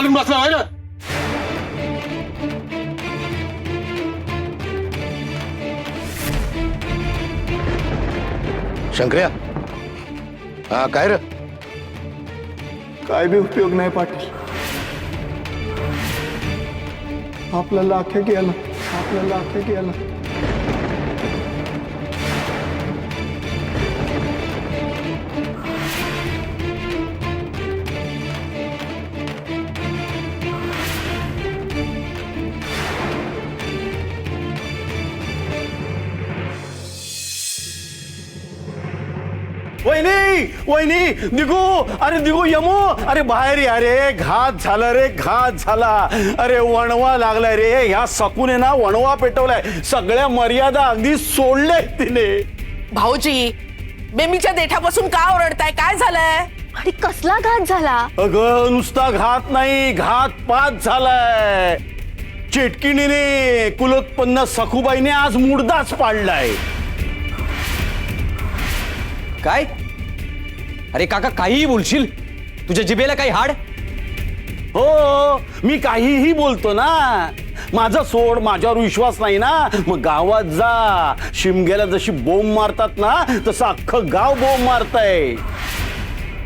घालून बसला होय ना? शंकर्या, हा काय रे? काय बी उपयोग नाही पाटील. आपल्याला अख्या गेला, आपल्याला अख्या गेला. वहिनी वहिनी दिगू, अरे दिगू यमू, अरे बाहेर या रे. घात झाला रे, घात झाला. अरे वणवा लागलाय रे. ह्या सकूने ना वणवा पेटवलाय. सगळ्या मर्यादा अगदी सोडल्याय तिने. भाऊजी, बेमीच्या देठापासून का ओरडताय? काय झालंय? आणि कसला घात झाला? अगं नुसता घात नाही, घात पात झालाय. चेटकिणीने कुलोत्पन्न सखूबाईने आज मुर्दाच पाडलाय. काय? अरे काका, काहीही बोलशील? तुझ्या जिभेला काही हाड? हो, मी काहीही बोलतो ना. माझा सोड, माझ्यावर विश्वास नाही ना. मग गावात जा. शिमग्याला जशी बोंब मारतात ना, तसं अख्खं गाव बोंब मारतय.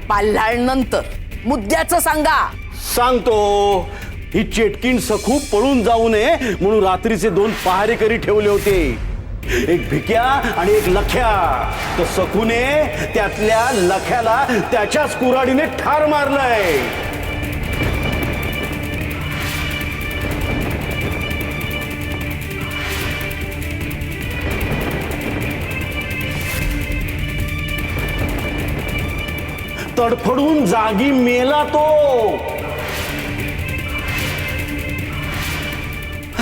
पाल्यानंतर मुद्द्याचं सांगा. सांगतो. ही चेटकीण सखू पळून जाऊ नये म्हणून रात्रीचे 2 पहारेकरी ठेवले होते. एक भिक्या आणि एक लख्या. तर सखूने त्यातल्या लख्याला त्याच्याच कुऱ्हाडीने ठार मारलंय. तडफडून जागी मेला तो.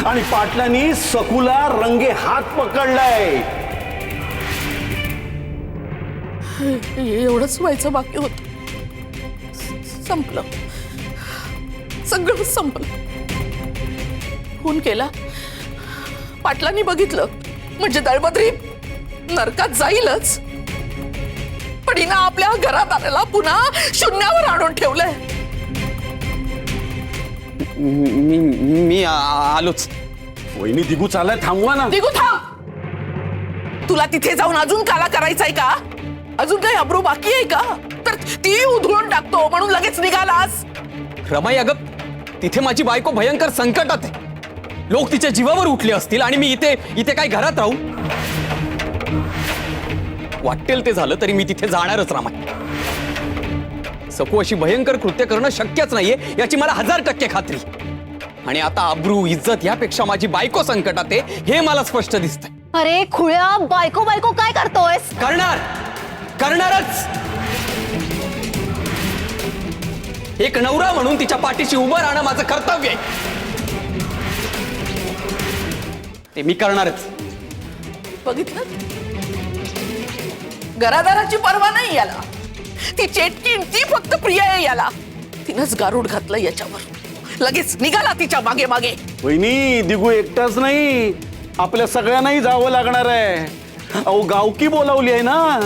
आणि पाटलांनी सखूला रंगे हात पकडलाय. एवढंच व्हायचं बाकी होत. संपलं, सगळं संपलं. फोन केला, पाटलांनी बघितलं म्हणजे दळबद्री नरकात जाईलच. पण हिनं आपल्या घरात आलेला पुन्हा शून्यावर आणून ठेवलंय. मी आलोच. वहिनी दिगू चाललाय, थांबवा ना. दिगू थांब. तुला तिथे जाऊन अजून काला करायचाय का? अजून काही अब्रू बाकी आहे का? तर ती उधळून टाकतो म्हणून लगेच निघालास. रमाई, अगं तिथे माझी बायको भयंकर संकटात आहे. लोक तिच्या जीवावर उठले असतील आणि मी इथे काय घरात राहू? वाटेल ते झालं तरी मी तिथे जाणारच. रमाई, सकू अशी भयंकर कृत्य करणं शक्यच नाहीये याची मला 1000% खात्री. आणि आता अब्रू, इज्जत यापेक्षा माझी बायको संकटात आहे हे मला स्पष्ट दिसतंय. अरे खुळ्या, बायको बायको काय करतोयस? करणारच. एक नवरा म्हणून तिच्या पाठीशी उभं राहणं माझं कर्तव्य आहे. ते मी करणारच. बघितलं, घरादाराची पर्वा नाही याला. ती चेटकीण, ती फक्त प्रिय आहे याला. तिनंच गारूड घातलं याच्यावर. लगेच निघाला तिच्या मागे मागे. वहिनी, दिगू एकटाच नाही, आपल्या सगळ्यांनाही जावं लागणार आहे. अहो, गावकी बोलावली आहे ना.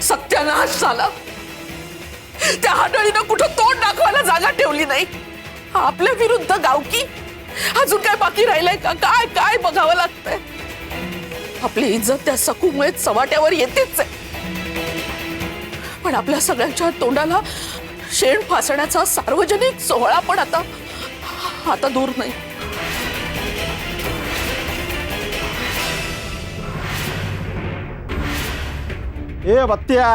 सत्यानाश झाला. त्या हाडळीनं कुठं तोंड दाखवायला जागा ठेवली नाही. आपल्या विरुद्ध गावकी. अजून काय बाकी राहिलंय का? काय काय बघावं लागतंय. आपली इज्जत त्या सकूमुळे चव्हाट्यावर येतेच आहे. पण आपल्या सगळ्यांच्या तोंडाला शेण फासण्याचा सार्वजनिक सोहळा पण आता दूर नाही. ए बत्त्या,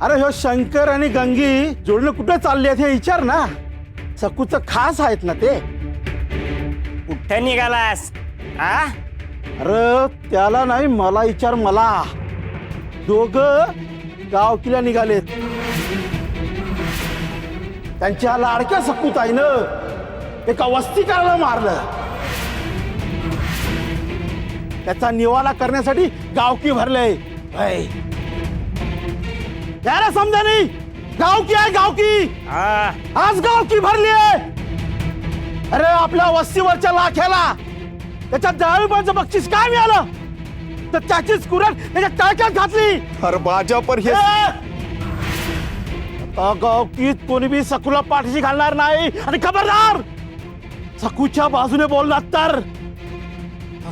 अरे ह्यो शंकर आणि गंगी जोडणं कुठे चालले आहेत हे विचार ना. सकूचं खास आहेत ना ते. कुठे निघालास? हा, अरे त्याला नाही, मला विचार. मला दोघ गावकीला निघालेत. त्यांच्या लाडक्या सकूताईनं एका वस्तीकाराला मारलं. त्याचा निवाला करण्यासाठी गावकी भरले. त्याला समजा नाही, गावकी आहे गावकी. आज गावकी भरली आहे. अरे आपल्या वस्तीवरच्या लाख्याला त्याच्या दळपाचं बक्षीस काय मिळालं? तर त्याचीच कुरण त्याच्या टाळक्यात घातली. अरे बाजा पर हे आता गावकीत कोणी बी सकूला पाठीशी घालणार नाही. आणि खबरदार, सकूच्या बाजूने बोललात तर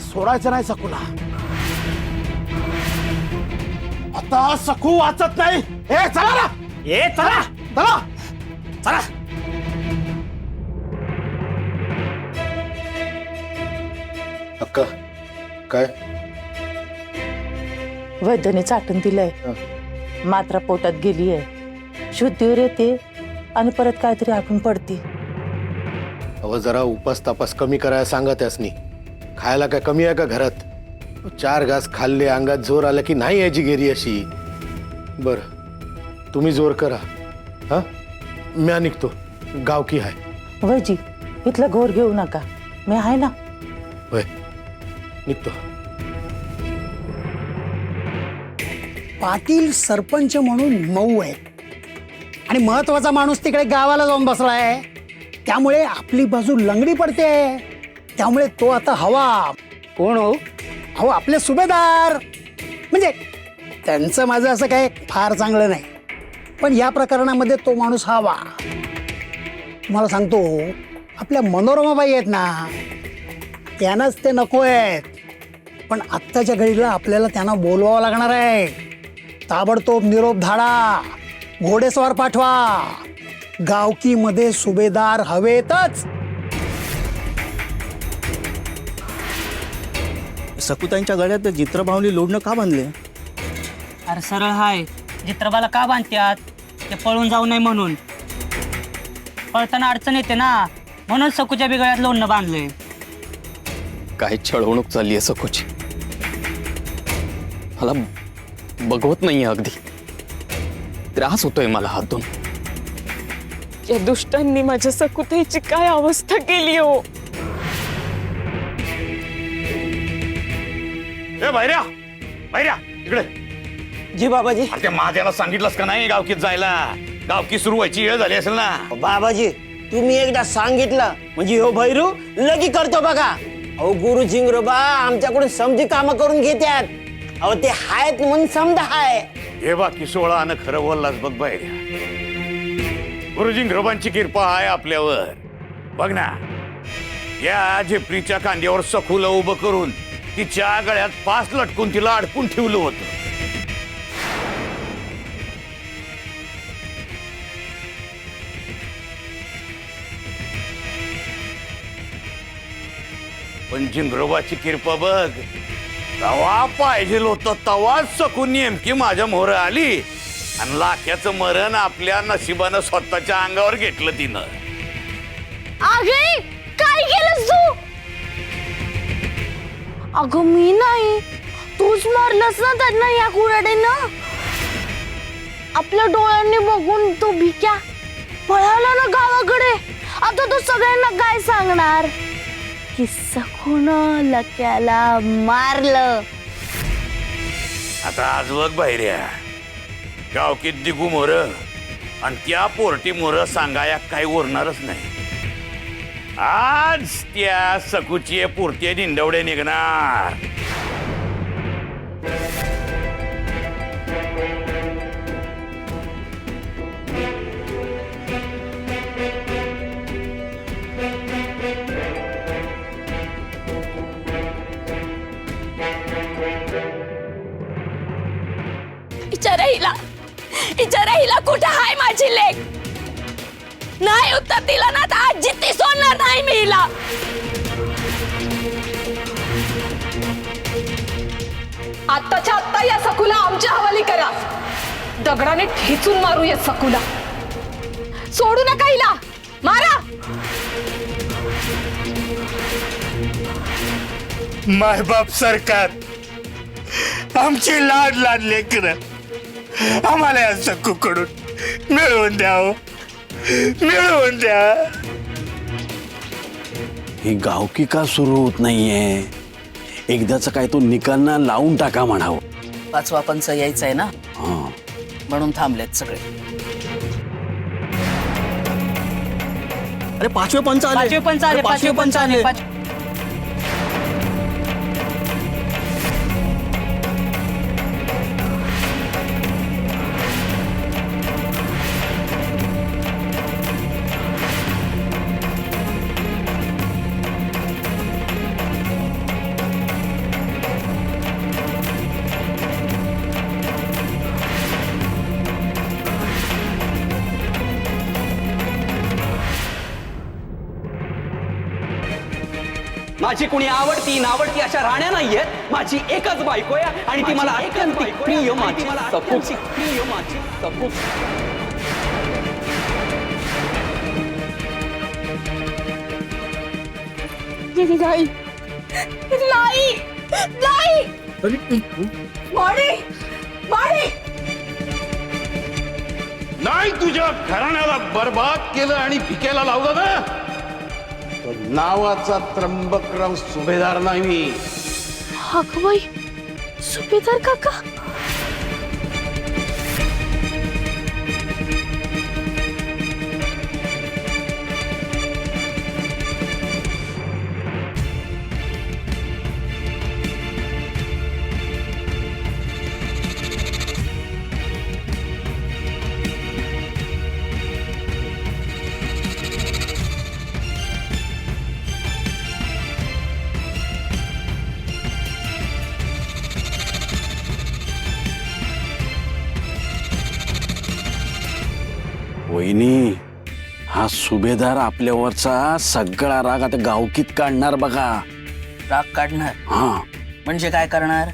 सोडायचं नाही सकूला. आता सकू वाचत नाही. हे चला ना, ए चला चला. चला. अक्का काय वैद्याने चाटून दिलंय. मात्रा पोटात गेलीये, शुद्धीवर येते आणि परत काहीतरी आपण पडते. अव जरा उपास तापास कमी करायला सांगा त्यासनी. खायला काय कमी आहे का घरात? 4 घास खाल्ले, अंगात जोर आला की नाही यायची गेरी अशी. बर तुम्ही जोर करा. हा म्या निघतो, गावकी आहे. वैजी इथलं घोर घेऊ नका, मी आहे ना. होय निघतो. पाटील सरपंच म्हणून मऊ आहेत आणि महत्वाचा माणूस तिकडे गावाला जाऊन बसलाय, त्यामुळे आपली बाजू लंगडी पडते. त्यामुळे तो आता हवा. कोण हो? अहो आपले सुभेदार. म्हणजे त्यांचं माझं असं काय फार चांगलं नाही, पण या प्रकरणामध्ये तो माणूस हवा. तुम्हाला सांगतो, आपल्या मनोरमाबाई आहेत ना, त्यांनाच ते नको आहेत. पण आत्ताच्या घडीला आपल्याला त्यांना बोलवावं लागणार आहे. ताबडतोब निरोप धाडा, घोडेस्वार पाठवा. गावकीमध्ये सुभेदार हवेतच. सकुताईंच्या गळ्यात जित्रभावनी लोडणं का बांधले? अरे सरळ हाय, चित्रबाला का बांधत्यात? ते पळून जाऊ नये म्हणून. पळताना अडचण येते ना, म्हणून सकूच्या बिगळ्यात लोणनं बांधलंय. काय छळवणूक चालली आहे सखूची. मला बघवत नाहीये अगदी. त्रास होतोय मला हातून. या दुष्टांनी माझ्या सकुताईची काय अवस्था केली हो. ए भैऱ्या, भैऱ्या इकडे. जी बाबाजी. अरे त्या महादेवाला सांगितलंस का नाही गावकीत जायला? गावकी सुरू व्हायची वेळ झाली असेल ना. बाबाजी तुम्ही एकदा सांगितलं म्हणजे हो भैरू लगी करतो बघा. अहो गुरु झिंगरोबा आमच्याकडून समजी कामं करून घेत्यात. अहो ते हायत म्हणून समजा हाय. हे बा किसोळानं खरं बोललास बघ भैऱ्या. गुरुजी ग्रोबांची कृपा आहे आपल्यावर. बघ ना, या झेपरीच्या कांद्यावर सखूला उभं करून तिच्या गळ्यात 5 लटकून तिला अडकून ठेवलं होतं. पण जिंगरोबाची कृपा बघ, तवा पाहिजे होतं तवाच सकून नेमकी माझ्या मोहर आली आणि लाख्याचं मरण आपल्या नशिबानं स्वतःच्या अंगावर घेतलं तिनं. अगे काय केलंस तू? अगं मी नाही, तूच मारलंस ना त्यांना या कुऱ्हाडीनं. आपल्या डोळ्यांनी बघून तो भिक्या पळाला ना गावाकडे. आता तो सगळ्यांना काय सांगणार की सखून लक्याला मारलं. आता आज बघ बाहेर्या, गावकीत दिगू मोर आणि त्या पोरटी मोर सांगाया काही उरणारच नाही. आज त्या सकूची पुरते निंदवडे निघणार. विचारा हिला कुठं हाय माझी लेक. नाही उत्तर दिलं ना तर आज जिद्दी सोडणार नाही मी हिला. आत्ताच्या आत्ता या सखूला आमच्या हवाली करा. दगडाने ठेचून मारू या सखूला. सोडू नका हिला, मारा. मायबाप सरकार आमची लाड लाड लेकरं आम्हाला या सकूकडून मिळवून द्यावं, मिळवून द्या. ही गावकी का सुरू होत नाहीये? एकदाच काय तो निकालना लावून टाका म्हणावं. 5वा पंच यायचा आहे ना, म्हणून थांबलेत सगळे. अरे 5वे पंच आले. 5वे पंच आले. 5वे पंच आले. माझी कुणी आवडती नावडती अशा राण्या नाहीयेत. माझी एकच बायको आहे आणि ती मला अत्यंत प्रिय माझी सखूच. प्रिय माझी सखूच. नाही नाही नाही माडी माडी नाही तुझ्या घराण्याला बर्बाद केलं आणि भिकेला लावलं ना, तो नावाचा त्र्यंबकराव सुभेदार नाही मी. अगं बाई, सुभेदार काका. वहिनी, हा सुभेदार आपल्यावरचा सगळा राग आता गावकीत काढणार बघा. राग काढणार हा, म्हणजे काय करणार?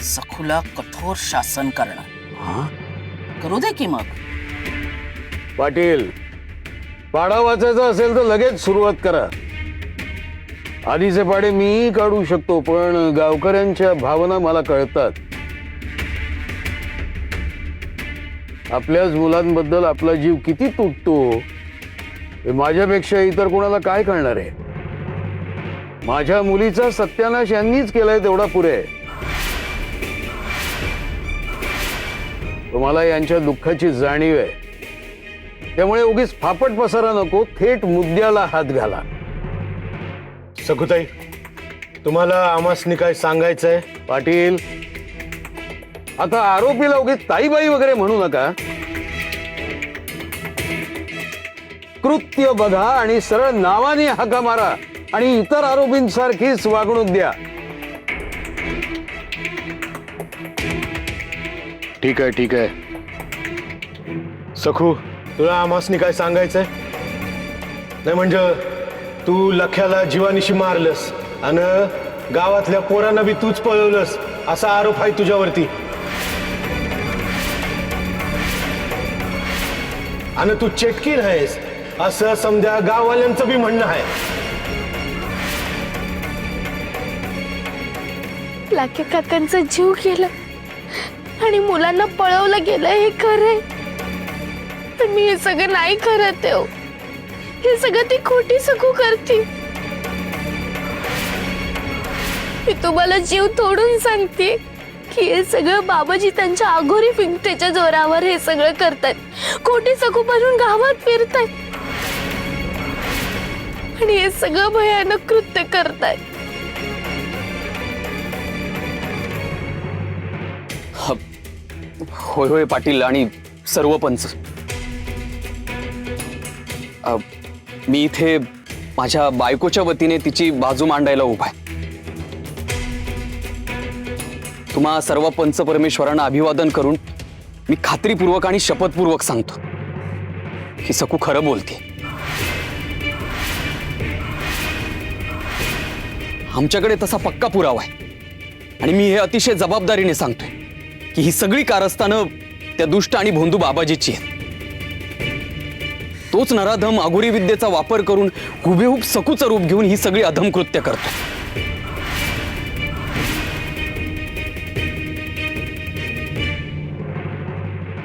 सखूला कठोर शासन करणार. हा, करू दे की मग. पाटील, पाडा वाचायचा असेल तर लगेच सुरुवात करा. आधीचे पाडे मी काढू शकतो, पण गावकऱ्यांच्या भावना मला कळतात. आपल्याच मुलांबद्दल आपला जीव किती तुटतो हे माझ्यापेक्षा इतर कोणाला काय कळणार आहे. माझ्या मुलीचा सत्यानाश यांनीच केलाय तेवढा पुरे. तुम्हाला यांच्या दुःखाची जाणीव आहे, त्यामुळे उगीच फापट पसारा नको, थेट मुद्द्याला हात घाला. सखुताई, तुम्हाला आमासनी काय सांगायचंय? पाटील, आता आरोपीला उगीच ताईबाई वगैरे म्हणू नका. कृत्य बघा आणि सरळ नावाने हाका मारा आणि इतर आरोपींसारखीच वागणूक द्या. ठीक आहे, ठीक आहे. सखू, तुला आमासनी काय सांगायचंय? नाही म्हणजे तू लख्याला जीवानिशी मारलंस आणि गावातल्या पोरांना बी तूच पळवलंस असा आरोप आहे तुझ्यावरती. आणि तू चेटकीन आहेस असं समजा गाववाल्यांचं बी म्हणणं आहे. लाखे काकांचा जीव गेला आणि मुलांना पळवलं गेलं हे खरंय, पण मी हे सगळं नाही करत आहे. हे सगळं ती खोटी सखू करते. मी तुम्हाला जीव तोडून सांगते की हे सगळं बाबाजी त्यांच्या आघोरी फिंकतेच्या जोरावर हे सगळं करतात. खोटी सखू बनून गावात फिरतात आणि हे सगळं भयानक कृत्य करतात. होय होय पाटील आणि सर्व पंच, मी इथे माझ्या बायकोच्या वतीने तिची बाजू मांडायला उभा आहे. तुम्हा सर्व पंच परमेश्वरांना अभिवादन करून मी खात्रीपूर्वक आणि शपथपूर्वक सांगतो की सखू खरं बोलते. आमच्याकडे तसा पक्का पुरावा आहे आणि मी हे अतिशय जबाबदारीने सांगतोय की ही सगळी कारस्थानं त्या दुष्ट आणि भोंदू बाबाजीची आहेत. तोच नराधम आघोरी विद्येचा वापर करून हुबेहूब सखूचं रूप घेऊन ही सगळी अधम कृत्य करतो.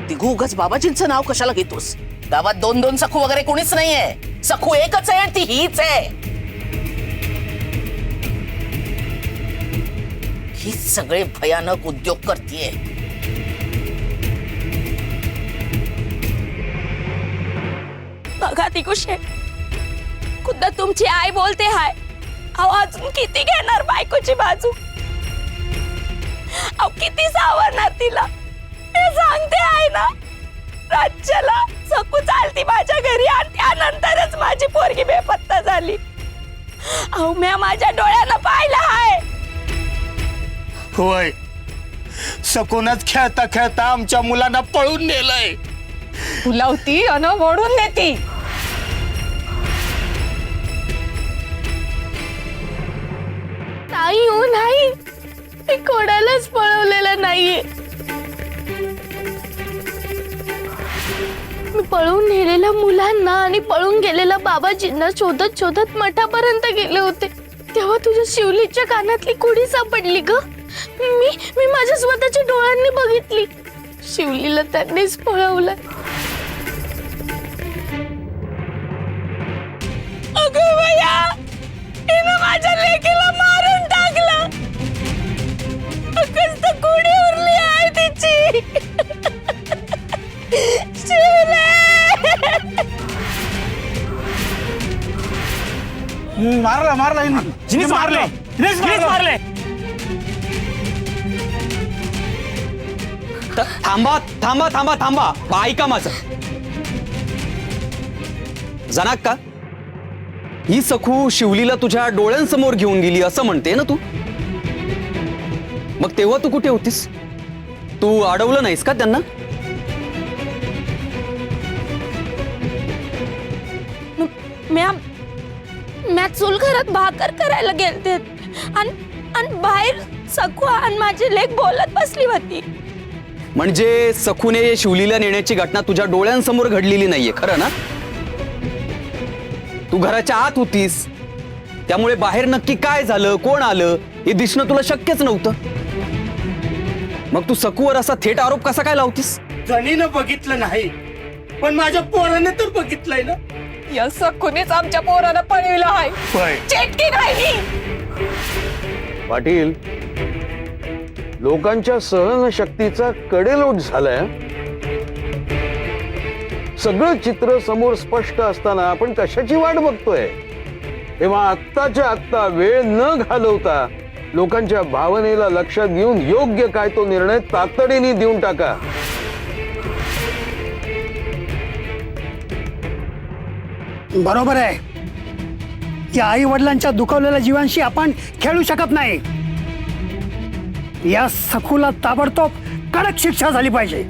तिघू उगाच बाबाजींचं नाव कशाला घेतोस? गावात दोन दोन सखू वगैरे कोणीच नाहीये. सखू एकच आहे आणि ती हीच आहे. हीच सगळे भयानक उद्योग करतीये. बघा ती कुशे, खुद्द तुमची आई बोलते हाय. अहो अजून किती घेणार बायकोची बाजू? अहो किती सावरणार तिला? हे सांगते आहे ना. राज्याला सकू चालती माझ्या घरी आणि त्यानंतरच माझी पोरगी बेपत्ता झाली. अहो मी माझ्या डोळ्यानं पाहिलं आहे. होय, सकूनच खेळता खेळता आमच्या मुलांना पळून नेलंय. फुलावती अन ओढून नेती. नाही हो नाही, मी कोणालाच पळवलेलं नाहीये. मी पळून नेलेल्या मुलांना आणि पळून गेलेल्या बाबाजींना शोधत शोधत मठापर्यंत गेले होते, तेव्हा तुझ्या शिवलीच्या कानातली कुडी सापडली ग. मी माझ्या स्वतःच्या डोळ्यांनी बघितली. शिवलीला त्यांनीच पळवलं. अगं बया, हिनं माझ्या लेकीला मारून टाकलं. फक्त कुडी उरली आहे तिची. शिवले, मारला हिने. जिनीच मारले. थांबा थांबा थांबा थांबा, ऐका माझं. जनाक का ही सखू शिवलीला तुझ्या डोळ्यांसमोर घेऊन गेली असं म्हणते ना तू? मग तेव्हा तू कुठे होतीस? तू अडवलं नाहीस का त्यांना? म्या चूल घरात भाकर करायला गेलते आणि बाहेर सखू आणि माझी लेक बोलत बसली होती. म्हणजे सखूने शिवलीला नेण्याची घटना तुझ्या डोळ्यांसमोर घडलेली नाहीये, खरं ना? तू घराच्या आत होतीस, त्यामुळे बाहेर नक्की काय झालं, कोण आलं हे दिसणं तुला शक्यच नव्हतं. मग तू सखूवर असा थेट आरोप कसा काय लावतीस? जणीनं बघितलं नाही, पण माझ्या पोराने तर बघितलंय ना. या सखूनेच आमच्या पोराला पळविलं आहे. चेटकी नाही. पाटील, लोकांच्या सहनशक्तीचा कडेलोट झालाय. सगळं चित्र समोर स्पष्ट असताना आपण कशाची वाट बघतोय? तेव्हा आत्ताच्या आत्ता वेळ न घालवता लोकांच्या भावनेला लक्षात घेऊन योग्य काय तो निर्णय तातडीने देऊन टाका. बरोबर आहे. या आई वडिलांच्या दुखावलेल्या जीवांशी आपण खेळू शकत नाही. या सखूला ताबडतोब कडक शिक्षा झाली पाहिजे.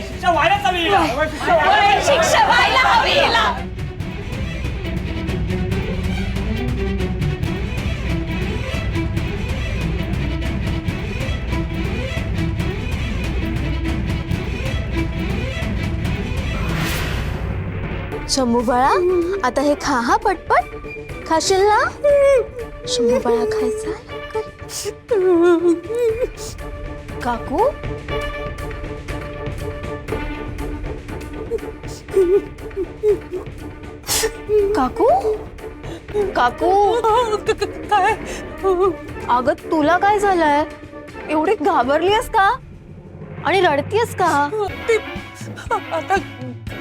शिक्षा व्हायला हवी हिला. शंभू बाळा, आता हे खा हा पटपट. खाशील ना? शंभू बाळा खायचा. काकू, काकू, काकू, काय? अगं तुला काय झालंय? एवढी घाबरलीयस का आणि रडतीयस का? आता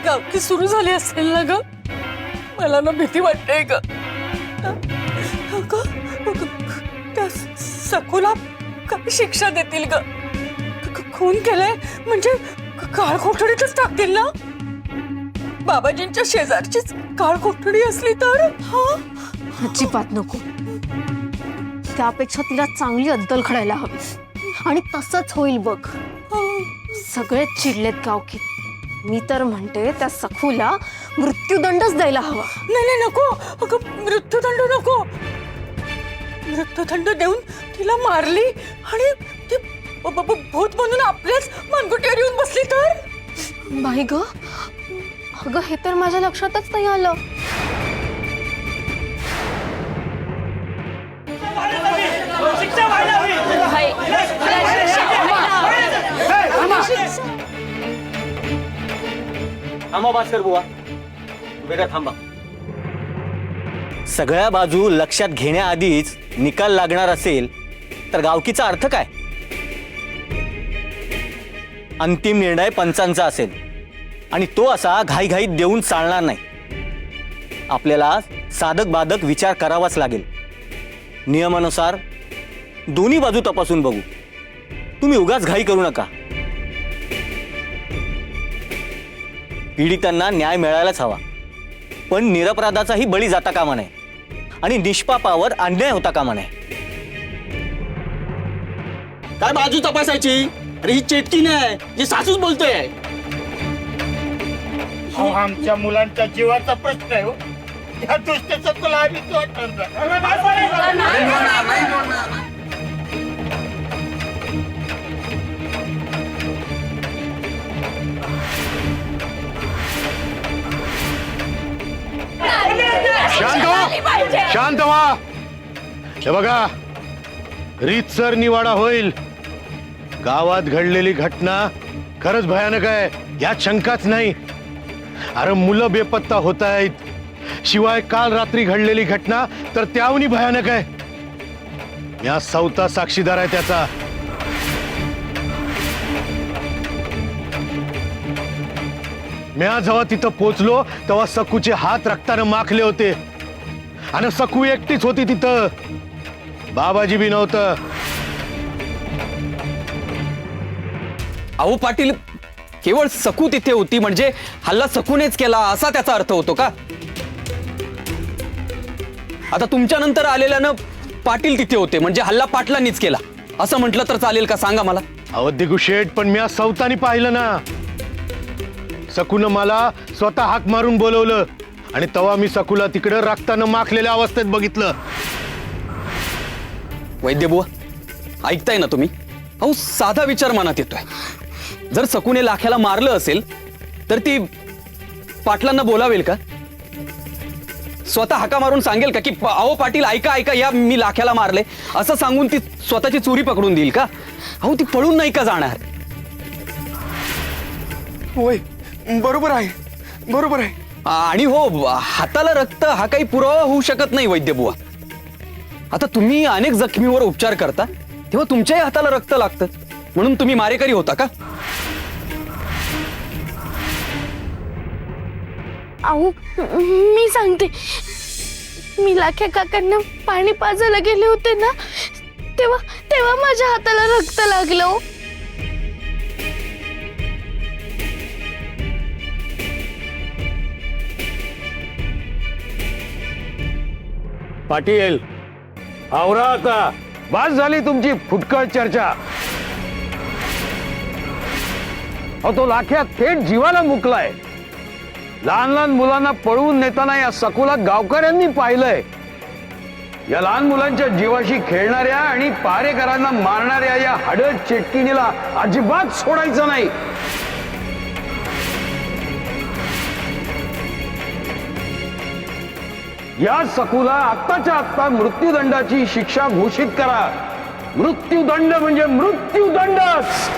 गावकी सुरू झाली असेल ना ग. मला ना भीती वाटते ग. त्या सखूला काय शिक्षा देतील ग? खून केलंय म्हणजे काळ कोठडीतच टाकतील ना? बाबाजींच्या शेजारचीच काळ कोठडी असली तर? अजिबात नको. त्यापेक्षा तिला चांगली अद्दल घडायला हवी. आणि तसंच होईल बघ. सगळे चिडलेत गावकीत. मी तर म्हणते त्या सखूला मृत्यूदंडच द्यायला हवा. नाही नाही नको. अगं मृत्यूदंड नको. मृत्यूदंड देऊन तिला मारली आणि ती भूत म्हणून आपल्याच मनगुटीवर येऊन बसली तर? बाई ग, अगं हे तर माझ्या लक्षातच नाही आलं. थांबा भास्कर बुवा, बेटा थांबा. सगळ्या बाजू लक्षात घेण्याआधीच निकाल लागणार असेल तर गावकीचा अर्थ काय? अंतिम निर्णय पंचांचा असेल आणि तो असा घाईघाईत देऊन चालणार नाही. आपल्याला साधक बाधक विचार करावाच लागेल. नियमानुसार दोन्ही बाजू तपासून बघू. तुम्ही उगाच घाई करू नका. पीडितांना न्याय मिळायलाच हवा, पण निरपराधाचाही बळी जाता कामा नये आणि निष्पापावर अन्याय होता कामा नये. काय बाजू तपासायची? अरे ही चेटकी नाही, जी सासूच बोलतोय. आमच्या मुलांच्या जीवाचा प्रश्न आहे. या दुष्ट सत्तूला आम्ही शांत व्हा, शांत व्हा. हे बघा, रीतसर निवाडा होईल. गावात घडलेली घटना खरंच भयानक आहे, यात शंकाच नाही. अरे मुलं बेपत्ता होत आहेत, शिवाय काल रात्री घडलेली घटना तर त्याहूनही भयानक आहे. या सौता साक्षीदार आहे त्याचा. मी जेव्हा तिथं पोचलो तेव्हा सकूचे हात रक्तानं माखले होते आणि सकू एकटीच होती तिथं. बाबाजी बी नव्हतं. अहो पाटील, केवळ सकू तिथे होती म्हणजे हल्ला सकूनेच केला असा त्याचा अर्थ होतो का? आता तुमच्या नंतर आलेल्यानं पाटील तिथे होते म्हणजे हल्ला पाटलांनीच केला असं म्हटलं तर चालेल का? सांगा मला. अहो दिगुशेठ, पण मी आज सौतानी पाहिलं ना. सकूनं मला स्वतः हाक मारून बोलवलं आणि तेव्हा मी सकूला तिकडे रक्तानं माखलेल्या अवस्थेत बघितलं. वैद्यबुवा, ऐकताय ना तुम्ही? अहो साधा विचार मनात येतोय. जर सकूने लाख्याला मारलं असेल तर ती पाटलांना बोलावेल का? स्वतः हाका मारून सांगेल का की अहो पाटील ऐका ऐका, या मी लाख्याला मारले असं सांगून ती स्वतःची चोरी पकडून देईल का? अहो ती पळून नाही का जाणार? होय, बरोबर आहे, बरोबर आहे. आणि हो, हाताला रक्त हा काही पुरावा होऊ शकत नाही वैद्यबुवा. आता तुम्ही अनेक जखमीवर उपचार करता तेव्हा तुमच्याही हाताला रक्त लागतं म्हणून तुम्ही मारेकरी होता का? अहो मी सांगते, मी लाख्या काकांना पाणी पाजायला गेले होते ना, तेव्हा तेव्हा माझ्या हाताला रक्त लागलं हो. पाटील, आवरा आता. बस झाली तुमची फुटकळ चर्चा. अहो तो लाख्या थेट जीवाला मुकलाय. लहान लहान मुलांना पळवून नेताना या सकूला गावकऱ्यांनी पाहिलंय. या लहान मुलांच्या जीवाशी खेळणाऱ्या आणि पारेकरांना मारणाऱ्या या हाडळ चेटकिणीला अजिबात सोडायचं नाही. या सकूला आत्ताच्या आत्ता मृत्यूदंडाची शिक्षा घोषित करा. मृत्यूदंड म्हणजे मृत्यूदंडच.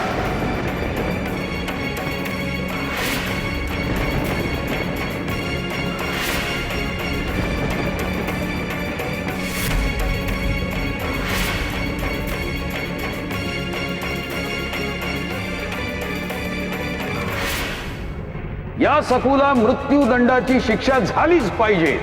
या सकूला मृत्यूदंडाची शिक्षा झालीच पाहिजे.